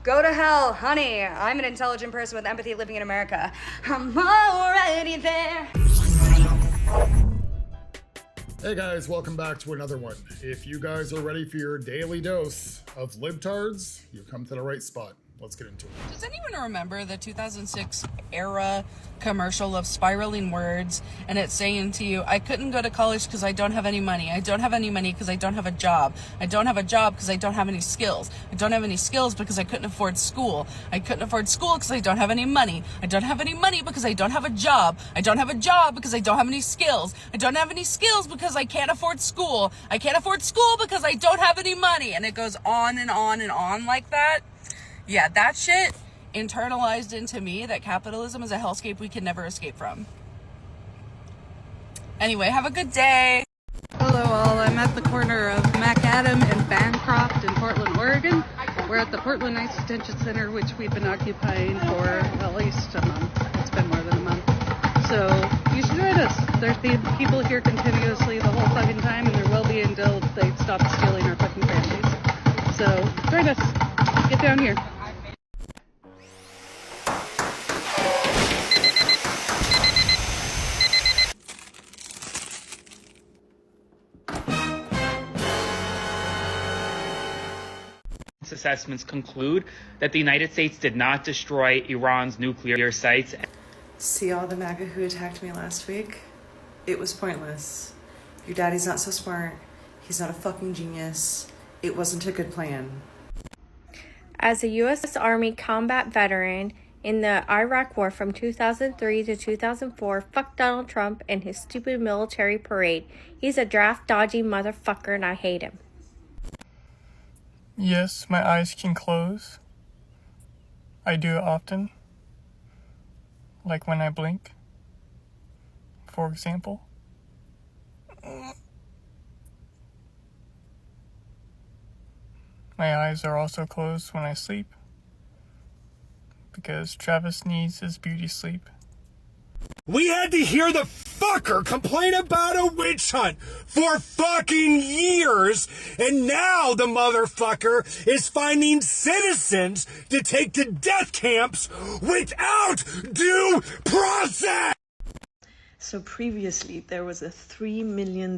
Go to hell, honey. I'm an intelligent person with empathy living in America. I'm already there. Hey guys, welcome back to another one. If you guys are ready for your daily dose of libtards, you've come to the right spot. Let's get into it. Does anyone remember the 2006 era commercial of spiraling words and it's saying to you, I couldn't go to college because I don't have any money. I don't have any money because I don't have a job. I don't have a job because I don't have any skills. I don't have any skills because I couldn't afford school. I couldn't afford school because I don't have any money. I don't have any money because I don't have a job. I don't have a job because I don't have any skills. I don't have any skills because I can't afford school. I can't afford school because I don't have any money. And it goes on and on and on like that. Yeah, that shit internalized into me that capitalism is a hellscape we can never escape from. Anyway, have a good day. Hello all, I'm at the corner of MacAdam and Bancroft in Portland, Oregon. We're at the Portland ICE Detention Center, which we've been occupying for at least a month. It's been more than a month. So you should join us. There's people here continuously the whole fucking time, and there will be until they stop stealing our fucking families. So join us. Get down here. Assessments conclude that the United States did not destroy Iran's nuclear sites. See all the MAGA who attacked me last week? It was pointless. Your daddy's not so smart. He's not a fucking genius. It wasn't a good plan. As a U.S. Army combat veteran in the Iraq War from 2003 to 2004, fuck Donald Trump and his stupid military parade. He's a draft-dodging motherfucker and I hate him. Yes, my eyes can close. I do it often. Like when I blink, for example. My eyes are also closed when I sleep, because Travis needs his beauty sleep. We had to hear the fucker complain about a witch hunt for fucking years, and now the motherfucker is finding citizens to take to death camps without due process! So previously, there was a $3 million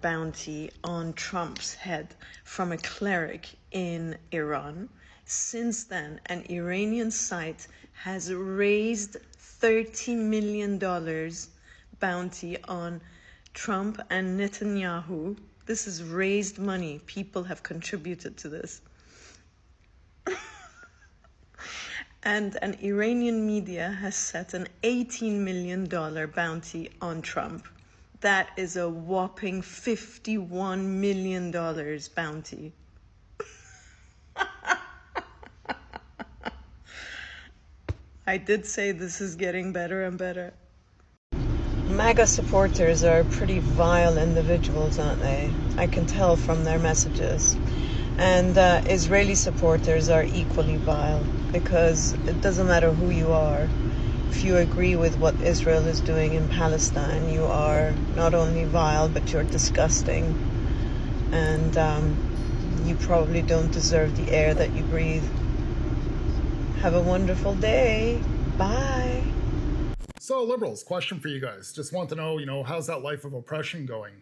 bounty on Trump's head from a cleric in Iran. Since then, an Iranian site has raised $30 million bounty on Trump and Netanyahu. This is raised money. People have contributed to this. And an Iranian media has set an $18 million bounty on Trump. That is a whopping $51 million bounty. I did say this is getting better and better. MAGA supporters are pretty vile individuals, aren't they? I can tell from their messages. And Israeli supporters are equally vile, because it doesn't matter who you are. If you agree with what Israel is doing in Palestine, you are not only vile, but you're disgusting. And you probably don't deserve the air that you breathe. Have a wonderful day. Bye. So liberals, question for you guys. Just want to know, how's that life of oppression going?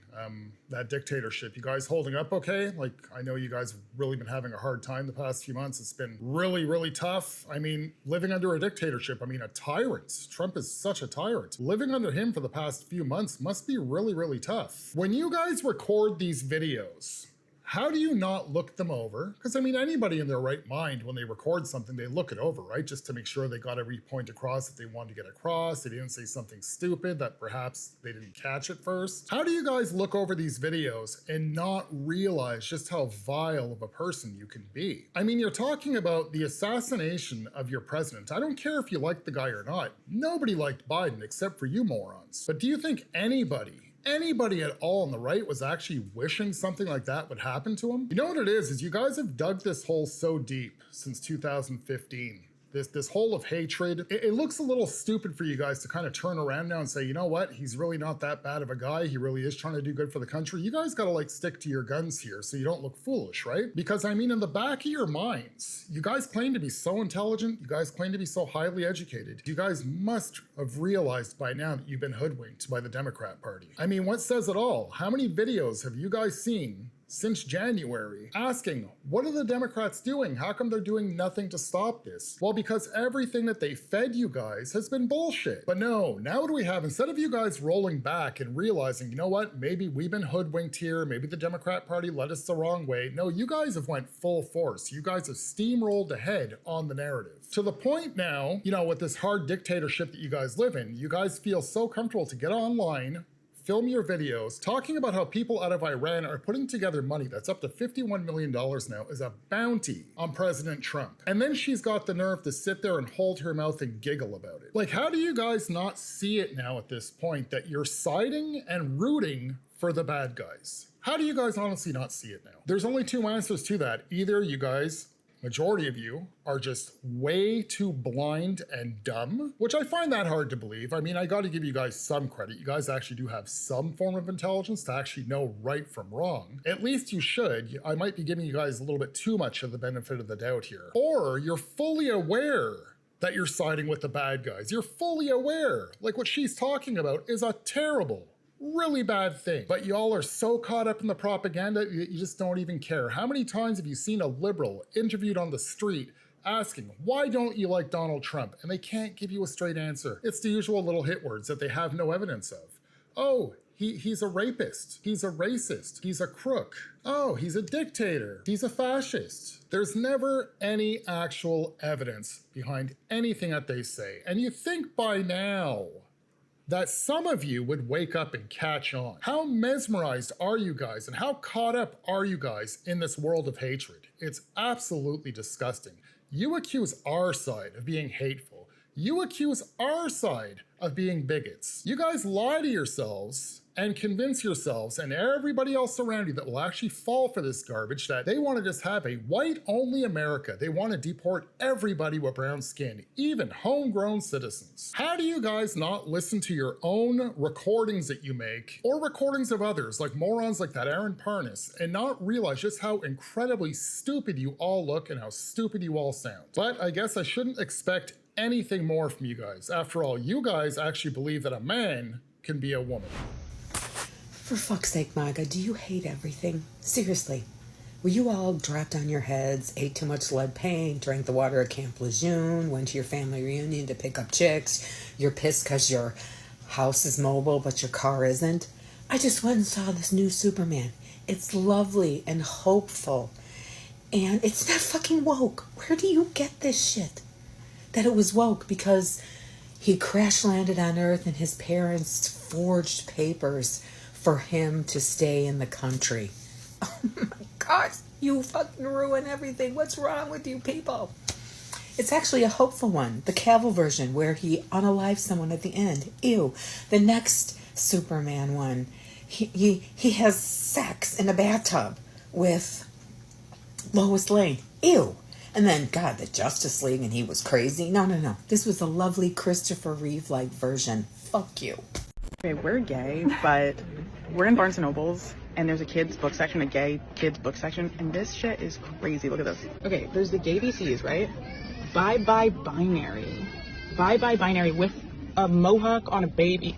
That dictatorship, you guys holding up okay? Like, I know you guys have really been having a hard time the past few months. It's been really, really tough. I mean, living under a dictatorship, a tyrant. Trump is such a tyrant. Living under him for the past few months must be really, really tough. When you guys record these videos, how do you not look them over? Because anybody in their right mind, when they record something, they look it over, right? Just to make sure they got every point across that they wanted to get across. They didn't say something stupid that perhaps they didn't catch at first. How do you guys look over these videos and not realize just how vile of a person you can be? You're talking about the assassination of your president. I don't care if you like the guy or not. Nobody liked Biden except for you morons. But do you think anybody at all on the right was actually wishing something like that would happen to him? You know what it is you guys have dug this hole so deep since 2015. this whole of hatred, it looks a little stupid for you guys to kind of turn around now and say, you know what, he's really not that bad of a guy. He really is trying to do good for the country. You guys gotta like stick to your guns here so you don't look foolish, right? Because I mean, in the back of your minds, you guys claim to be so intelligent, you guys claim to be so highly educated. You guys must have realized by now that you've been hoodwinked by the Democrat Party. I mean, what says it all? How many videos have you guys seen since January asking, what are the Democrats doing? How come they're doing nothing to stop this? Well, because everything that they fed you guys has been bullshit. But no, now what do we have? Instead of you guys rolling back and realizing, you know what, maybe we've been hoodwinked here, maybe the Democrat Party led us the wrong way. No, you guys have went full force. You guys have steamrolled ahead on the narrative. To the point now, you know, with this hard dictatorship that you guys live in, you guys feel so comfortable to get online, film your videos, talking about how people out of Iran are putting together money that's up to $51 million now as a bounty on President Trump. And then she's got the nerve to sit there and hold her mouth and giggle about it. Like, how do you guys not see it now at this point that you're siding and rooting for the bad guys? How do you guys honestly not see it now? There's only two answers to that. Either you guys, majority of you, are just way too blind and dumb, which I find that hard to believe. I mean, I gotta give you guys some credit. You guys actually do have some form of intelligence to actually know right from wrong. At least you should. I might be giving you guys a little bit too much of the benefit of the doubt here. Or you're fully aware that you're siding with the bad guys. You're fully aware, like what she's talking about is a terrible, really bad thing. But y'all are so caught up in the propaganda, you just don't even care. How many times have you seen a liberal interviewed on the street asking, why don't you like Donald Trump? And they can't give you a straight answer. It's the usual little hit words that they have no evidence of. Oh, he's a rapist. He's a racist. He's a crook. Oh, he's a dictator. He's a fascist. There's never any actual evidence behind anything that they say. And you think by now that some of you would wake up and catch on. How mesmerized are you guys and how caught up are you guys in this world of hatred? It's absolutely disgusting. You accuse our side of being hateful. You accuse our side of being bigots. You guys lie to yourselves and convince yourselves and everybody else around you that will actually fall for this garbage that they want to just have a white-only America. They want to deport everybody with brown skin, even homegrown citizens. How do you guys not listen to your own recordings that you make or recordings of others, like morons like that Aaron Parnas, and not realize just how incredibly stupid you all look and how stupid you all sound? But I guess I shouldn't expect anything more from you guys. After all, you guys actually believe that a man can be a woman. For fuck's sake, MAGA, do you hate everything? Seriously. Were you all dropped on your heads, ate too much lead paint, drank the water at Camp Lejeune, went to your family reunion to pick up chicks, you're pissed because your house is mobile but your car isn't? I just went and saw this new Superman. It's lovely and hopeful. And it's not fucking woke. Where do you get this shit? That it was woke because he crash landed on Earth and his parents forged papers for him to stay in the country. Oh my God, you fucking ruin everything. What's wrong with you people? It's actually a hopeful one, the Cavill version, where he unalives someone at the end. Ew. The next Superman one, he has sex in a bathtub with Lois Lane. Ew. And then, God, the Justice League, and he was crazy. No. This was a lovely Christopher Reeve-like version. Fuck you. Okay, we're gay, but we're in Barnes & Nobles, and there's a kids book section, a gay kids book section, and this shit is crazy. Look at this. Okay, there's the gay VCs, right? Bye-bye binary. Bye-bye binary with a mohawk on a baby.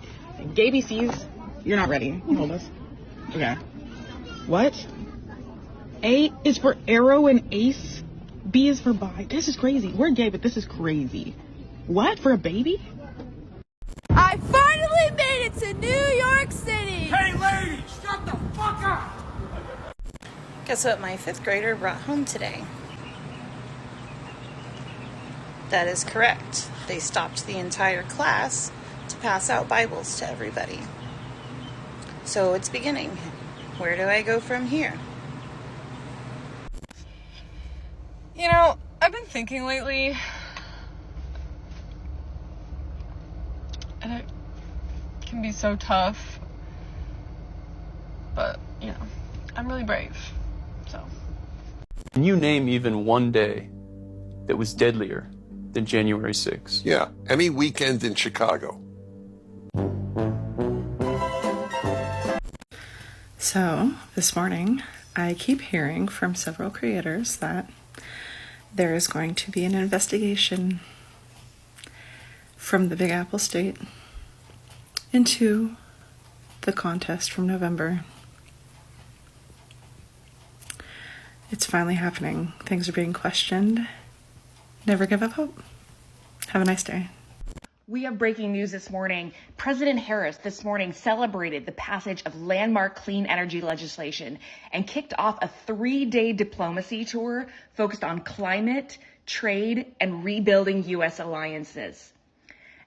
Gay VCs, you're not ready. Hold us. Okay. What? A is for arrow and ace. B is for bi. This is crazy. We're gay, but this is crazy. What? For a baby? I finally made it to New York City! Hey, ladies, shut the fuck up! Guess what my 5th grader brought home today? That is correct. They stopped the entire class to pass out Bibles to everybody. So it's beginning. Where do I go from here? You know, I've been thinking lately, and it can be so tough, but, you know, I'm really brave, so. Can you name even one day that was deadlier than January 6th. Yeah, any weekend in Chicago. So, this morning, I keep hearing from several creators that there is going to be an investigation from the Big Apple State into the contest from November. It's finally happening. Things are being questioned. Never give up hope. Have a nice day. We have breaking news this morning. President Harris this morning celebrated the passage of landmark clean energy legislation and kicked off a 3-day diplomacy tour focused on climate, trade, and rebuilding U.S. alliances.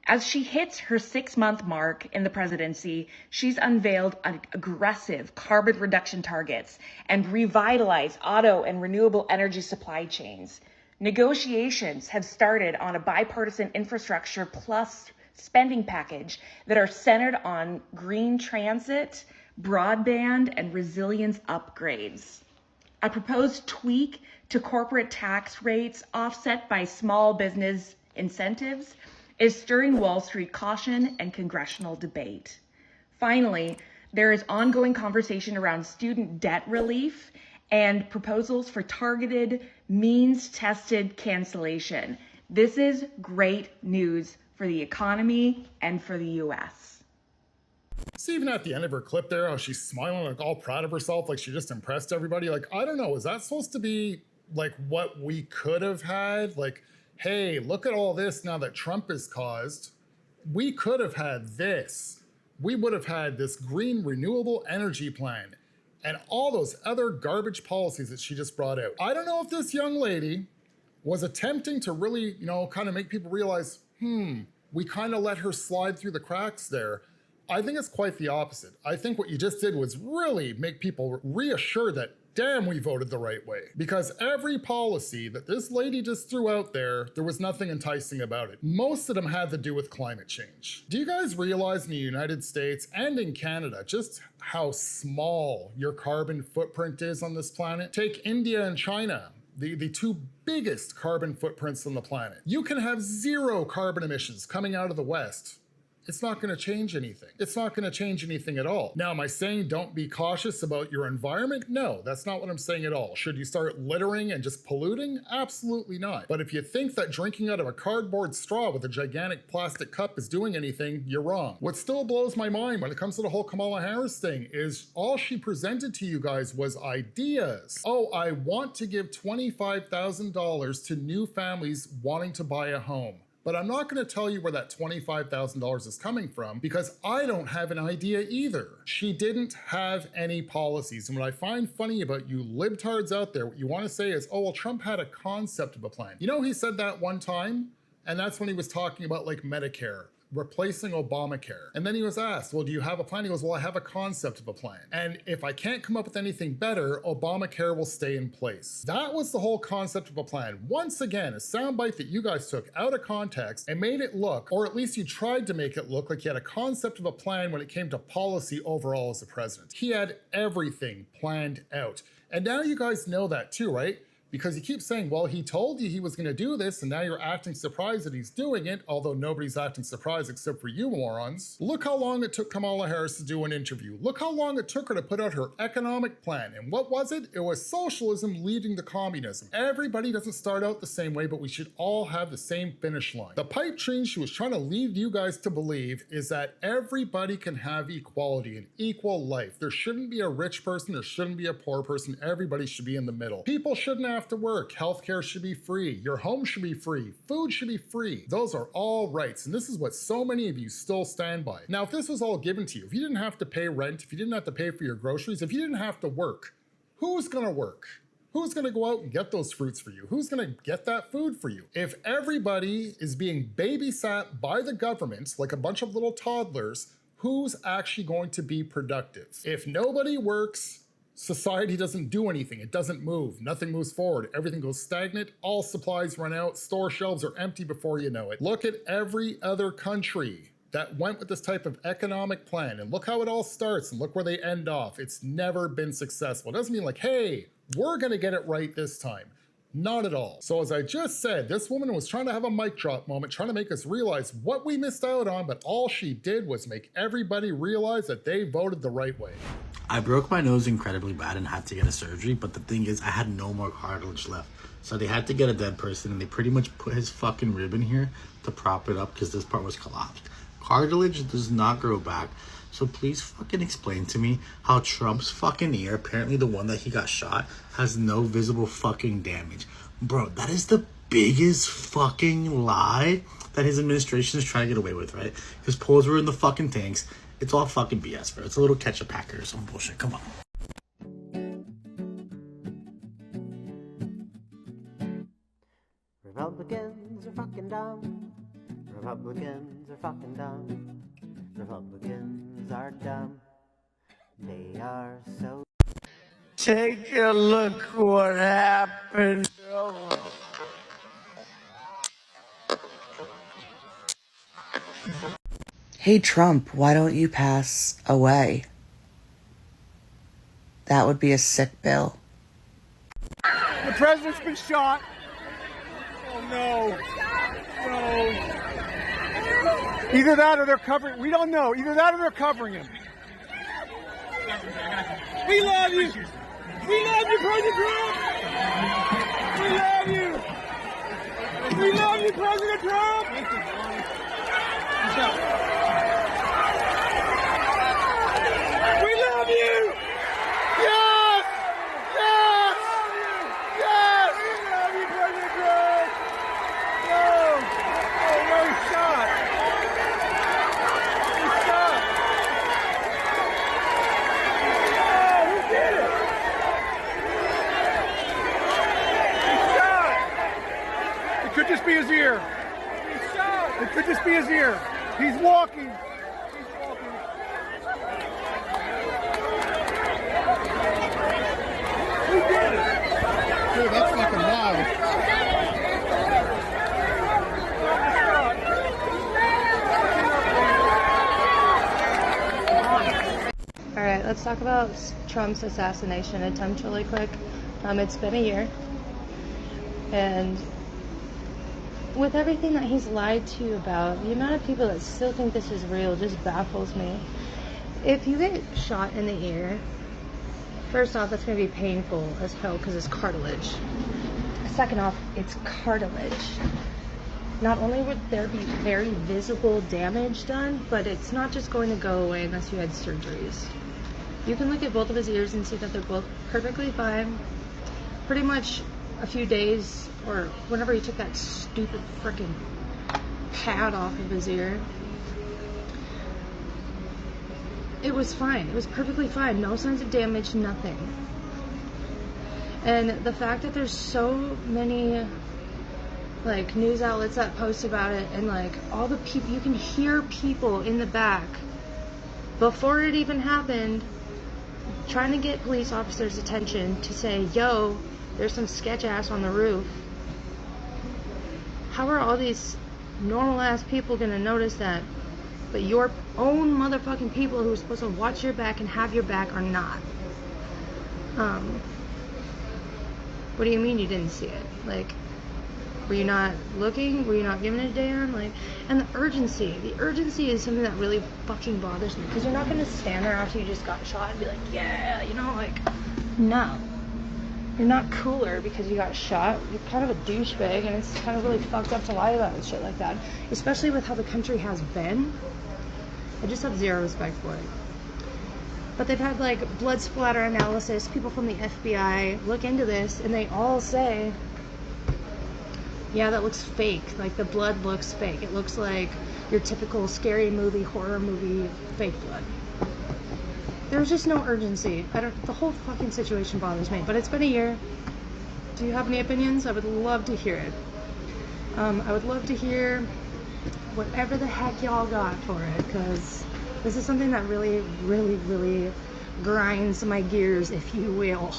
As she hits her 6-month mark in the presidency, she's unveiled aggressive carbon reduction targets and revitalized auto and renewable energy supply chains. Negotiations have started on a bipartisan infrastructure plus spending package that are centered on green transit, broadband, and resilience upgrades. A proposed tweak to corporate tax rates offset by small business incentives is stirring Wall Street caution and congressional debate. Finally, there is ongoing conversation around student debt relief and proposals for targeted, means-tested cancellation. This is great news for the economy and for the U.S. See, even at the end of her clip there, how she's smiling, like all proud of herself, like she just impressed everybody. Like, I don't know, is that supposed to be like what we could have had? Like, hey, look at all this now that Trump has caused. We could have had this. We would have had this green renewable energy plan and all those other garbage policies that she just brought out. I don't know if this young lady was attempting to really, kind of make people realize, we kind of let her slide through the cracks there. I think it's quite the opposite. I think what you just did was really make people reassure that, damn, we voted the right way. Because every policy that this lady just threw out there was nothing enticing about it. Most of them had to do with climate change. Do you guys realize in the United States and in Canada just how small your carbon footprint is on this planet? Take India and China, the two biggest carbon footprints on the planet. You can have 0 carbon emissions coming out of the West. It's not going to change anything. It's not going to change anything at all. Now, am I saying don't be cautious about your environment? No, that's not what I'm saying at all. Should you start littering and just polluting? Absolutely not. But if you think that drinking out of a cardboard straw with a gigantic plastic cup is doing anything, you're wrong. What still blows my mind when it comes to the whole Kamala Harris thing is all she presented to you guys was ideas. Oh, I want to give $25,000 to new families wanting to buy a home. But I'm not going to tell you where that $25,000 is coming from because I don't have an idea either. She didn't have any policies. And what I find funny about you libtards out there, what you want to say is, oh, well, Trump had a concept of a plan. You know, he said that one time, and that's when he was talking about like Medicare, replacing Obamacare. And then he was asked, well, do you have a plan? He goes, well, I have a concept of a plan. And if I can't come up with anything better, Obamacare will stay in place. That was the whole concept of a plan. Once again, a soundbite that you guys took out of context and made it look, or at least you tried to make it look like you had a concept of a plan when it came to policy overall as a president. He had everything planned out. And now you guys know that too, right? Because you keep saying, well, he told you he was going to do this, and now you're acting surprised that he's doing it, although nobody's acting surprised except for you morons. Look how long it took Kamala Harris to do an interview. Look how long it took her to put out her economic plan. And what was it? It was socialism leading to communism. Everybody doesn't start out the same way, but we should all have the same finish line. The pipe dream she was trying to lead you guys to believe is that everybody can have equality and equal life. There shouldn't be a rich person, there shouldn't be a poor person. Everybody should be in the middle. People shouldn't have to work. Healthcare should be free. Your home should be free. Food should be free. Those are all rights. And this is what so many of you still stand by. Now, if this was all given to you, if you didn't have to pay rent, if you didn't have to pay for your groceries, if you didn't have to work, who's going to work? Who's going to go out and get those fruits for you? Who's going to get that food for you? If everybody is being babysat by the government like a bunch of little toddlers, who's actually going to be productive? If nobody works, society doesn't do anything. It doesn't move. Nothing moves forward. Everything goes stagnant. All supplies run out. Store shelves are empty before you know it. Look at every other country that went with this type of economic plan, and look how it all starts and look where they end off. It's never been successful. It doesn't mean like, hey, we're going to get it right this time. Not at all. So as I just said, this woman was trying to have a mic drop moment, trying to make us realize what we missed out on, but all she did was make everybody realize that they voted the right way. I broke my nose incredibly bad and had to get a surgery, but the thing is, I had no more cartilage left. So they had to get a dead person, and they pretty much put his fucking rib in here to prop it up because this part was collapsed. Cartilage does not grow back. So please fucking explain to me how Trump's fucking ear, apparently the one that he got shot, has no visible fucking damage. Bro, that is the biggest fucking lie that his administration is trying to get away with, right? His polls were in the fucking tanks. It's all fucking BS, bro. It's a little ketchup packet or some bullshit. Come on. Republicans are fucking dumb. Republicans are fucking dumb. Republicans are dumb. They are so. Take a look what happened. Hey Trump, why don't you pass away? That would be a sick bill. The president's been shot. Oh no. No. Either that or they're covering. We don't know. Either that or they're covering him. We love you. We love you, President Trump. We love you. We love you, President Trump. We love you. Yes. Yes. Yes. We love you, President Trump. No. Oh, no, he's shot. He's shot. Oh, who did it? He's shot. It could just be his ear. He's shot. It could just be his ear. He's walking. He's walking. Who did it? Dude, that's fucking wild. All right, let's talk about Trump's assassination attempt really quick. It's been a year, and with everything that he's lied to you about, the amount of people that still think this is real just baffles me. If you get shot in the ear, first off, that's going to be painful as hell because it's cartilage. Second off, it's cartilage. Not only would there be very visible damage done, but it's not just going to go away unless you had surgeries. You can look at both of his ears and see that they're both perfectly fine. Pretty much a few days, or whenever he took that stupid freaking pad off of his ear, it was fine. It was perfectly fine. No signs of damage, nothing. And the fact that there's so many like news outlets that post about it, and like all the people, you can hear people in the back before it even happened trying to get police officers' attention to say, yo, there's some sketch ass on the roof. How are all these normal ass people gonna notice that, but your own motherfucking people who are supposed to watch your back and have your back are not? What do you mean you didn't see it? Like, were you not looking? Were you not giving a damn? Like, and the urgency is something that really fucking bothers me, because you're not gonna stand there after you just got shot and be like, yeah, you know, like, no. You're not cooler because you got shot. You're kind of a douchebag, and it's kind of really fucked up to lie about and shit like that, especially with how the country has been. I just have zero respect for it. But they've had like blood splatter analysis, people from the FBI look into this, and they all say, yeah, that looks fake. Like, the blood looks fake. It looks like your typical scary movie, horror movie, fake blood. There's just no urgency. The whole fucking situation bothers me, but it's been a year. Do you have any opinions? I would love to hear it. I would love to hear whatever the heck y'all got for it, because this is something that really, really, really grinds my gears, if you will.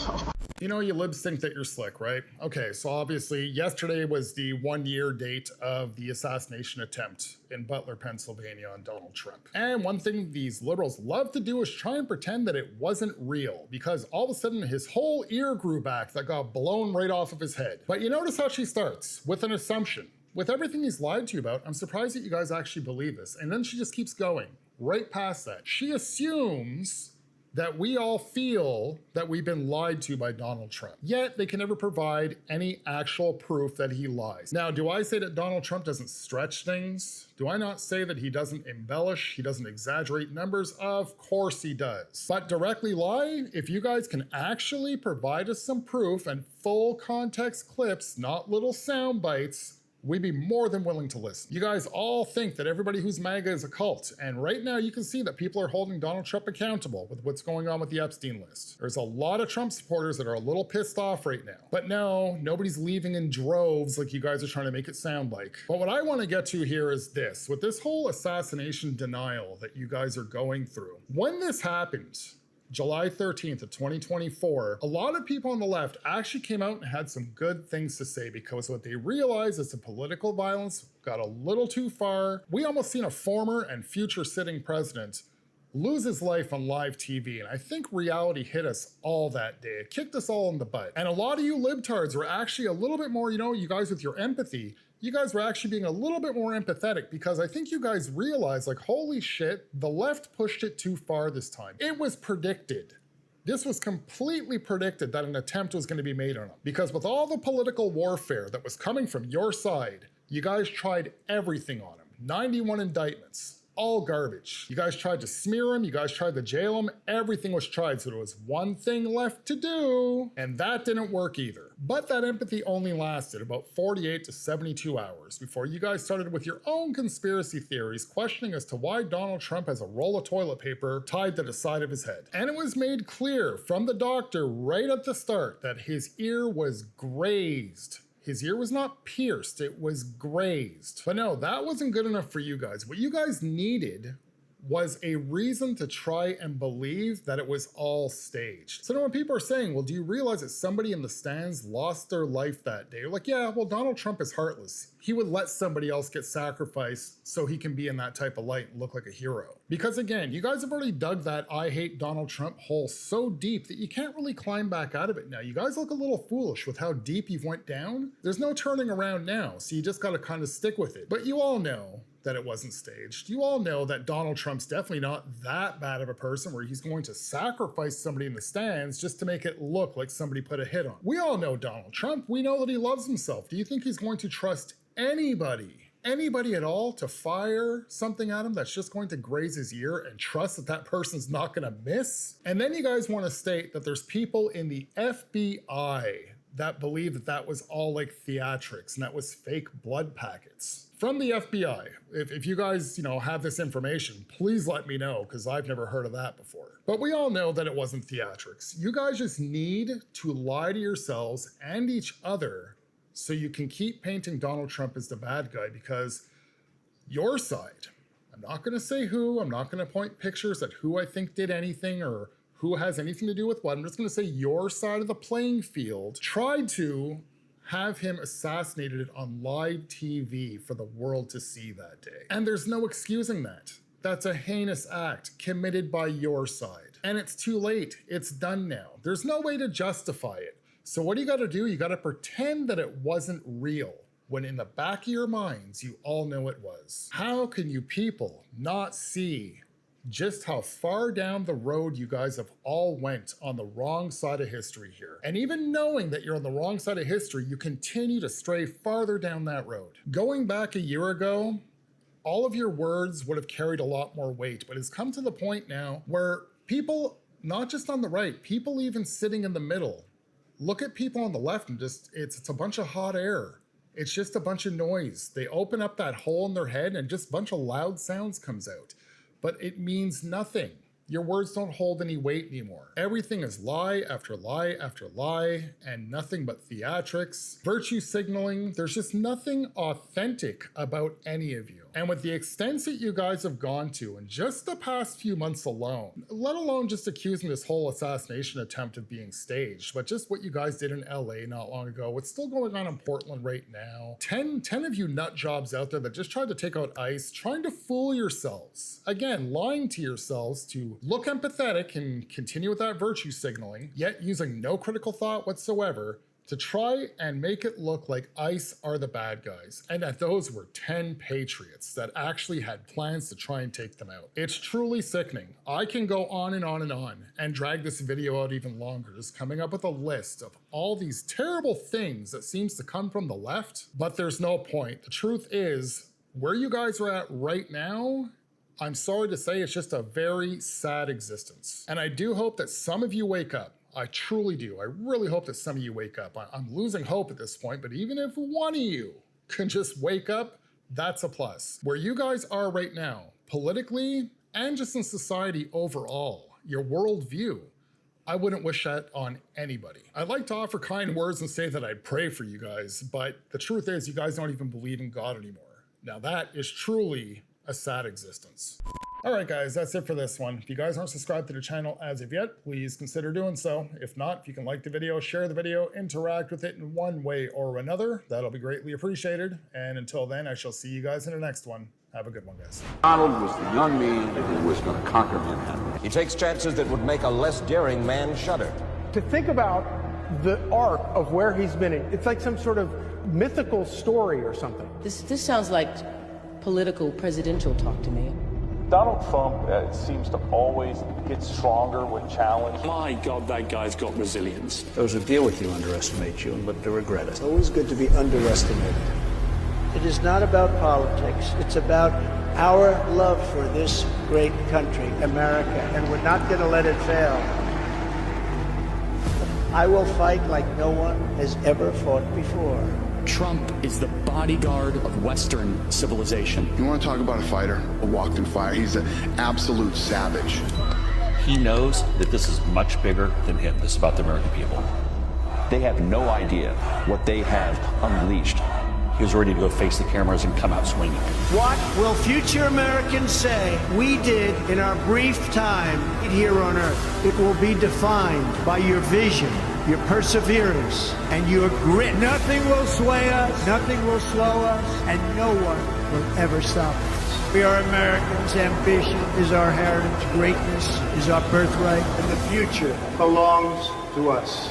You know, you libs think that you're slick, right? Okay, so obviously yesterday was the 1 year date of the assassination attempt in Butler, Pennsylvania on Donald Trump. And one thing these liberals love to do is try and pretend that it wasn't real, because all of a sudden his whole ear grew back that got blown right off of his head. But you notice how she starts with an assumption. With everything he's lied to you about, I'm surprised that you guys actually believe this. And then she just keeps going right past that. She assumes that we all feel that we've been lied to by Donald Trump. Yet they can never provide any actual proof that he lies. Now, do I say that Donald Trump doesn't stretch things? Do I not say that he doesn't embellish, he doesn't exaggerate numbers? Of course he does. But directly lie, if you guys can actually provide us some proof and full context clips, not little sound bites, we'd be more than willing to listen. You guys all think that everybody who's MAGA is a cult, and right now you can see that people are holding Donald Trump accountable with what's going on with the Epstein list. There's a lot of Trump supporters that are a little pissed off right now. But no, nobody's leaving in droves like you guys are trying to make it sound like. But what I want to get to here is this. With this whole assassination denial that you guys are going through, when this happened, July 13th of 2024, a lot of people on the left actually came out and had some good things to say, because what they realized is the political violence got a little too far. We almost seen a former and future sitting president lose his life on live TV, and I think reality hit us all that day. It kicked us all in the butt. And a lot of you libtards were actually a little bit more, you know, you guys with your empathy, you guys were actually being a little bit more empathetic, because I think you guys realized, like, holy shit, the left pushed it too far this time. It was predicted. This was completely predicted that an attempt was going to be made on him, because with all the political warfare that was coming from your side, you guys tried everything on him. 91 indictments. All garbage. You guys tried to smear him, you guys tried to jail him, everything was tried, so there was one thing left to do, and that didn't work either. But that empathy only lasted about 48 to 72 hours before you guys started with your own conspiracy theories, questioning as to why Donald Trump has a roll of toilet paper tied to the side of his head. And it was made clear from the doctor right at the start that his ear was grazed. His ear was not pierced, it was grazed. But no, that wasn't good enough for you guys. What you guys needed was a reason to try and believe that it was all staged. So now when people are saying, well, do you realize that somebody in the stands lost their life that day? You're like, yeah, well, Donald Trump is heartless. He would let somebody else get sacrificed so he can be in that type of light and look like a hero. Because again, you guys have already dug that I hate Donald Trump hole so deep that you can't really climb back out of it now. You guys look a little foolish with how deep you've went down. There's no turning around now, so you just gotta kind of stick with it. But you all know that it wasn't staged. You all know that Donald Trump's definitely not that bad of a person where he's going to sacrifice somebody in the stands just to make it look like somebody put a hit on him. We all know Donald Trump. We know that he loves himself. Do you think he's going to trust anybody at all to fire something at him that's just going to graze his ear and trust that that person's not gonna miss? And then you guys want to state that there's people in the FBI that believe that that was all like theatrics and that was fake blood packets. From the FBI, if you guys, have this information, please let me know, because I've never heard of that before. But we all know that it wasn't theatrics. You guys just need to lie to yourselves and each other so you can keep painting Donald Trump as the bad guy, because your side, I'm not gonna say who, I'm not gonna point pictures at who I think did anything or who has anything to do with what, I'm just gonna say your side of the playing field tried to have him assassinated on live TV for the world to see that day. And there's no excusing that. That's a heinous act committed by your side. And it's too late, it's done now. There's no way to justify it. So what do you gotta do? You gotta pretend that it wasn't real, when in the back of your minds, you all know it was. How can you people not see just how far down the road you guys have all went on the wrong side of history here? And even knowing that you're on the wrong side of history, you continue to stray farther down that road. Going back a year ago, all of your words would have carried a lot more weight, but it's come to the point now where people, not just on the right, people even sitting in the middle, look at people on the left and just, it's a bunch of hot air. It's just a bunch of noise. They open up that hole in their head and just a bunch of loud sounds comes out. But it means nothing. Your words don't hold any weight anymore. Everything is lie after lie after lie, and nothing but theatrics, virtue signaling. There's just nothing authentic about any of you. And with the extents that you guys have gone to in just the past few months alone, let alone just accusing this whole assassination attempt of being staged, but just what you guys did in LA not long ago, what's still going on in Portland right now, 10 of you nut jobs out there that just tried to take out ICE, trying to fool yourselves. Again, lying to yourselves to look empathetic and continue with that virtue signaling, yet using no critical thought whatsoever to try and make it look like ICE are the bad guys, and that those were 10 patriots that actually had plans to try and take them out. It's truly sickening. I can go on and on and on and drag this video out even longer, just coming up with a list of all these terrible things that seems to come from the left, but there's no point. The truth is, where you guys are at right now, I'm sorry to say, it's just a very sad existence. And I do hope that some of you wake up. I truly do. I really hope that some of you wake up. I'm losing hope at this point, but even if one of you can just wake up, that's a plus. Where you guys are right now, politically and just in society overall, your worldview, I wouldn't wish that on anybody. I'd like to offer kind words and say that I'd pray for you guys, but the truth is you guys don't even believe in God anymore. Now that is truly a sad existence. All right, guys, that's it for this one. If you guys aren't subscribed to the channel as of yet, please consider doing so. If not, if you can like the video, share the video, interact with it in one way or another, that'll be greatly appreciated. And until then, I shall see you guys in the next one. Have a good one, guys. Donald was the young man who was going to conquer Manhattan. He takes chances that would make a less daring man shudder. To think about the arc of where he's been in, it's like some sort of mythical story or something. This sounds like political presidential talk to me. Donald Trump seems to always get stronger when challenged. My God, that guy's got resilience. Those who deal with you underestimate you and live to regret it. It's always good to be underestimated. It is not about politics. It's about our love for this great country, America, and we're not going to let it fail. I will fight like no one has ever fought before. Trump is the bodyguard of Western civilization. You want to talk about a fighter, a walked in fire? He's an absolute savage. He knows that this is much bigger than him. This is about the American people. They have no idea what they have unleashed. He was ready to go face the cameras and come out swinging. What will future Americans say we did in our brief time here on Earth? It will be defined by your vision, your perseverance, and your grit. Nothing will sway us, nothing will slow us, and no one will ever stop us. We are Americans. Ambition is our heritage. Greatness is our birthright. And the future belongs to us.